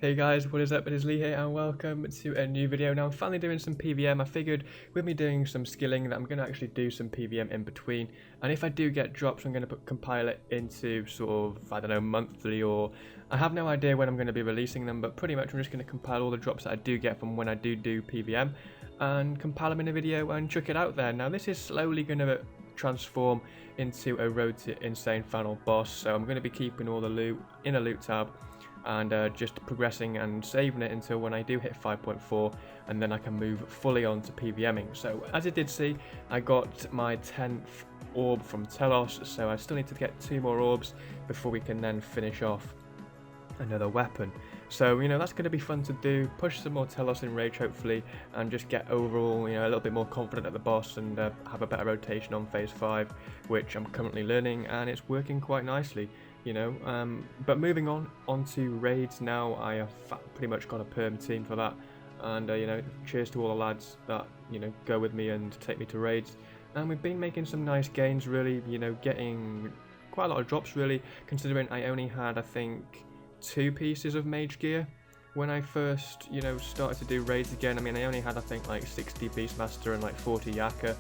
Hey guys, what is up? It is Lee here and welcome to a new video. Now I'm finally doing some PVM. I figured with me doing some skilling that I'm going to actually do some PVM in between, and if I do get drops I'm going to compile it into sort of, I don't know, monthly, or I have no idea when I'm going to be releasing them, but pretty much I'm just going to compile all the drops that I do get from when I do PVM and compile them in a video and chuck it out there. Now this is slowly going to transform into a Road to Insane final boss, so I'm going to be keeping all the loot in a loot tab and just progressing and saving it until when I do hit 5.4, and then I can move fully on to PVMing. So as you did see, I got my 10th orb from Telos, so I still need to get 2 more orbs before we can then finish off another weapon. So that's going to be fun to do, push some more Telos in Rage hopefully, and just get overall a little bit more confident at the boss, and have a better rotation on phase 5, which I'm currently learning and it's working quite nicely. But moving on to raids now, I have pretty much got a perm team for that, and cheers to all the lads that go with me and take me to raids, and we've been making some nice gains really, getting quite a lot of drops really, considering I only had I think 2 pieces of mage gear when I first started to do raids again. I mean, I only had I think like 60 Beastmaster and like 40 Yaka.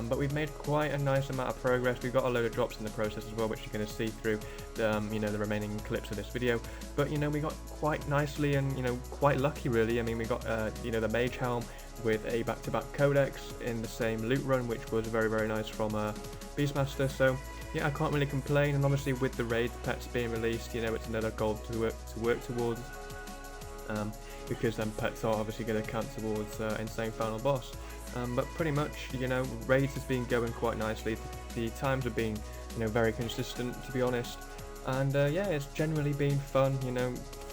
But we've made quite a nice amount of progress. We've got a load of drops in the process as well, which you're going to see through the, the remaining clips of this video. But we got quite nicely and quite lucky really. I mean, we got the mage helm with a back-to-back codex in the same loot run, which was very, very nice from Beastmaster. So yeah, I can't really complain. And obviously with the raid pets being released, it's another goal to work towards. Because then pets are obviously going to count towards Insane Final Boss. But pretty much, raids has been going quite nicely. The times have been, very consistent, to be honest. And yeah, it's generally been fun.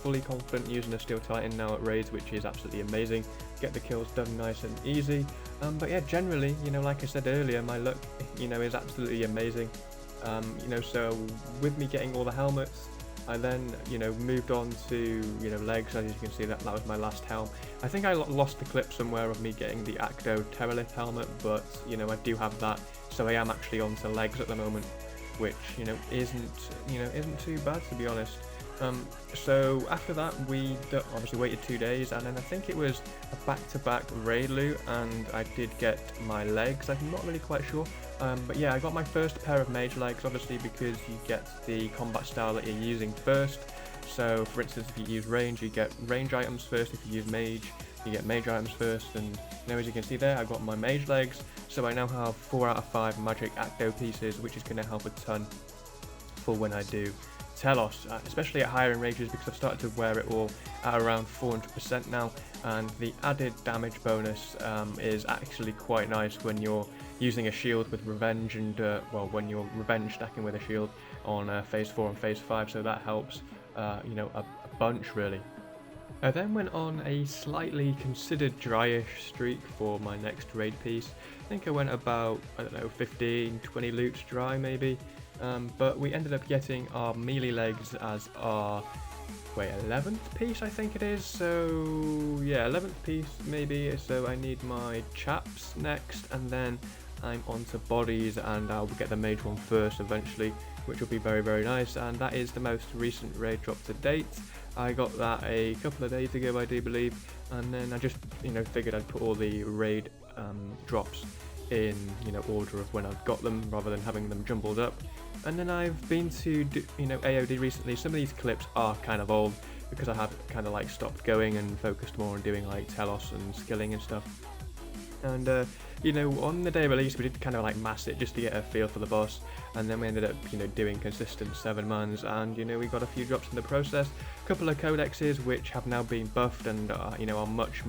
Fully confident using a Steel Titan now at raids, which is absolutely amazing. Get the kills done nice and easy. But yeah, generally, like I said earlier, my luck, is absolutely amazing. So with me getting all the helmets, I then, moved on to, legs. As you can see, that was my last helm. I think I lost the clip somewhere of me getting the Acto Terralith helmet, but, I do have that, so I am actually on to legs at the moment, which, isn't too bad, to be honest. So after that, we obviously waited 2 days, and then I think it was a back-to-back raid loot, and I did get my legs. I'm not really quite sure. But yeah, I got my first pair of mage legs, obviously, because you get the combat style that you're using first. So for instance, if you use range, you get range items first. If you use mage, you get mage items first. And as you can see there, I got my mage legs. So I now have 4 out of 5 magic Acto pieces, which is going to help a ton for when I do Telos, especially at higher ranges, because I've started to wear it all at around 400% now, and the added damage bonus is actually quite nice when you're using a shield with revenge, and when you're revenge stacking with a shield on phase 4 and phase 5, so that helps a bunch really. I then went on a slightly considered dryish streak for my next raid piece. I think I went about, I don't know, 15-20 loots dry maybe. But we ended up getting our melee legs as our 11th piece, I think it is. So yeah, 11th piece maybe. So I need my chaps next, and then I'm on to bodies, and I'll get the mage one first eventually, which will be very, very nice. And that is the most recent raid drop to date. I got that a couple of days ago, I do believe, and then I just figured I'd put all the raid drops in order of when I've got them, rather than having them jumbled up. And then I've been to AOD recently. Some of these clips are kind of old because I have kind of like stopped going and focused more on doing like Telos and skilling and stuff. And on the day of release we did kind of like mass it just to get a feel for the boss, and then we ended up doing consistent 7-mans, and we got a few drops in the process, a couple of codexes which have now been buffed and are much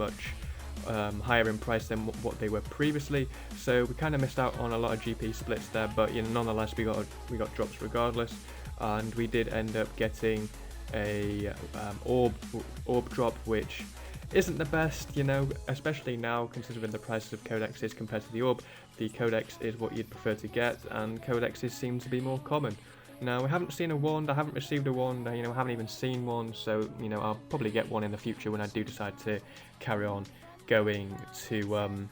higher in price than what they were previously, so we kind of missed out on a lot of GP splits there, but nonetheless we got drops regardless. And we did end up getting a orb drop, which isn't the best, especially now considering the prices of codexes compared to the orb. The codex is what you'd prefer to get, and codexes seem to be more common. Now, we haven't seen a wand, I haven't received a wand, I haven't even seen one, so I'll probably get one in the future when I do decide to carry on going to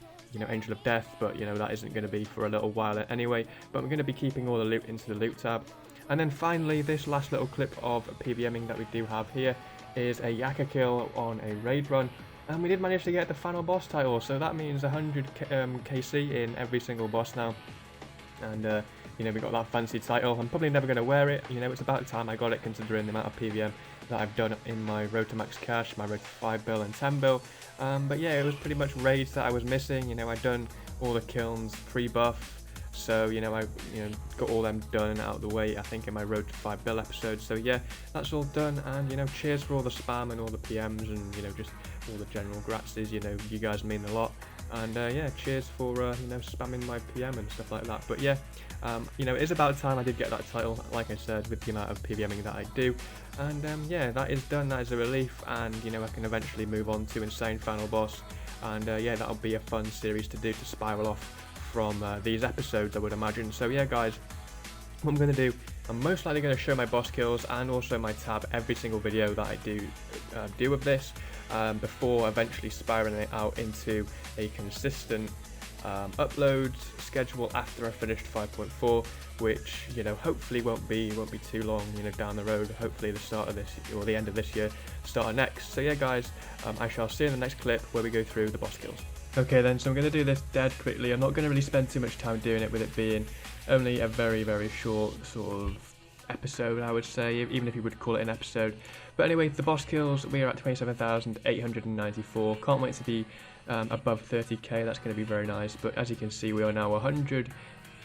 Angel of Death, but that isn't going to be for a little while anyway. But we're going to be keeping all the loot into the loot tab. And then finally, this last little clip of PVMing that we do have here is a Yakka kill on a raid run, and we did manage to get the final boss title, so that means 100 KC in every single boss now. And you know, we got that fancy title. I'm probably never going to wear it, you know, it's about time I got it considering the amount of PVM that I've done in my Road to Max Cash, my Road to 5 bill and 10 bill. But yeah, it was pretty much raids that I was missing, you know, I'd done all the kilns pre-buff. So, you know, I got all them done and out of the way, I think, in my Road to 5 bill episode. So yeah, that's all done, and, you know, cheers for all the spam and all the PMs and, you know, just all the general gratses, you know, you guys mean a lot. And yeah, cheers for, you know, spamming my PM and stuff like that. But yeah, you know, it is about time I did get that title, like I said, with the amount of PVMing that I do. And yeah, that is done, that is a relief, and, you know, I can eventually move on to Insane Final Boss. And yeah, that'll be a fun series to do, to spiral off from these episodes, I would imagine. So yeah, guys, what I'm going to do, I'm most likely going to show my boss kills and also my tab every single video that I do with this, before eventually spiraling it out into a consistent upload schedule after I finished 5.4, which, you know, hopefully won't be too long, you know, down the road. Hopefully the start of this, or the end of this year, start of next. So yeah, guys, I shall see you in the next clip where we go through the boss kills. Okay then, so I'm going to do this dead quickly. I'm not going to really spend too much time doing it, with it being only a very, very short sort of episode, I would say, even if you would call it an episode. But anyway, the boss kills, we are at 27,894. Can't wait to be above 30k, that's going to be very nice. But as you can see, we are now 100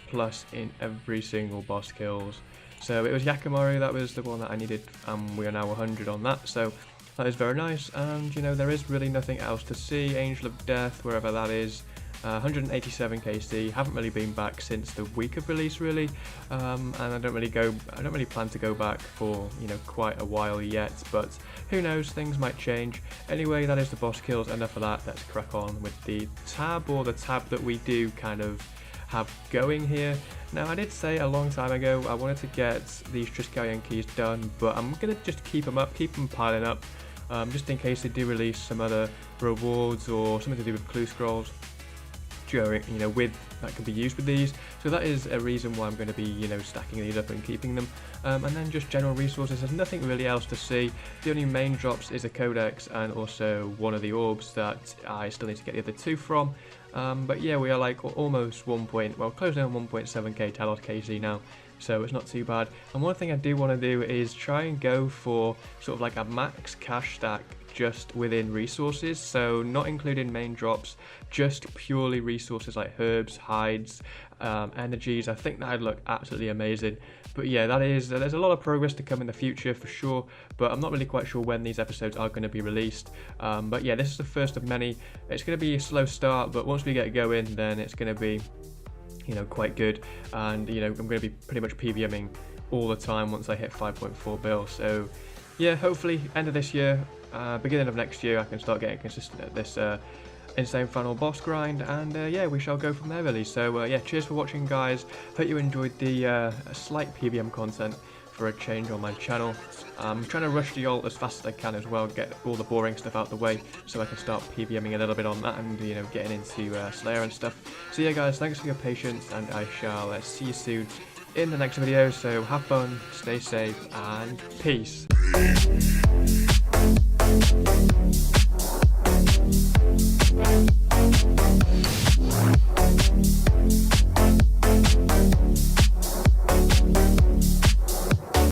plus in every single boss kills. So it was Yakimaru, that was the one that I needed, and we are now 100 on that. So that is very nice, and, you know, there is really nothing else to see. Angel of Death, wherever that is, 187 KC. Haven't really been back since the week of release, really, and I don't really plan to go back for, you know, quite a while yet. But who knows? Things might change. Anyway, that is the boss kills. Enough of that. Let's crack on with the tab, or the tab that we do kind of have going here. Now, I did say a long time ago I wanted to get these Triskelion keys done, but I'm gonna just keep them up, keep them piling up. Just in case they do release some other rewards or something to do with clue scrolls during, you know, with that can be used with these. So that is a reason why I'm going to be, you know, stacking these up and keeping them. And then just general resources, there's nothing really else to see. The only main drops is a codex and also one of the orbs that I still need to get the other two from. But yeah, we are like almost closing on 1.7k Talos KC now, so it's not too bad. And one thing I do want to do is try and go for sort of like a max cash stack just within resources, so not including main drops, just purely resources like herbs, hides, energies. I think that'd look absolutely amazing. But yeah, there's a lot of progress to come in the future for sure, but I'm not really quite sure when these episodes are going to be released. But yeah, this is the first of many. It's going to be a slow start, but once we get going, then it's going to be, you know, quite good. And, you know, I'm going to be pretty much PVMing all the time once I hit 5.4 bill. So yeah, hopefully end of this year, beginning of next year, I can start getting consistent at this Insane Final Boss grind, and yeah, we shall go from there really. So yeah, cheers for watching, guys. Hope you enjoyed the slight PVM content for a change on my channel. I'm trying to rush the ult as fast as I can as well, get all the boring stuff out the way so I can start PVMing a little bit on that and, you know, getting into Slayer and stuff. So yeah, guys, thanks for your patience, and I shall see you soon in the next video. So have fun, stay safe, and peace.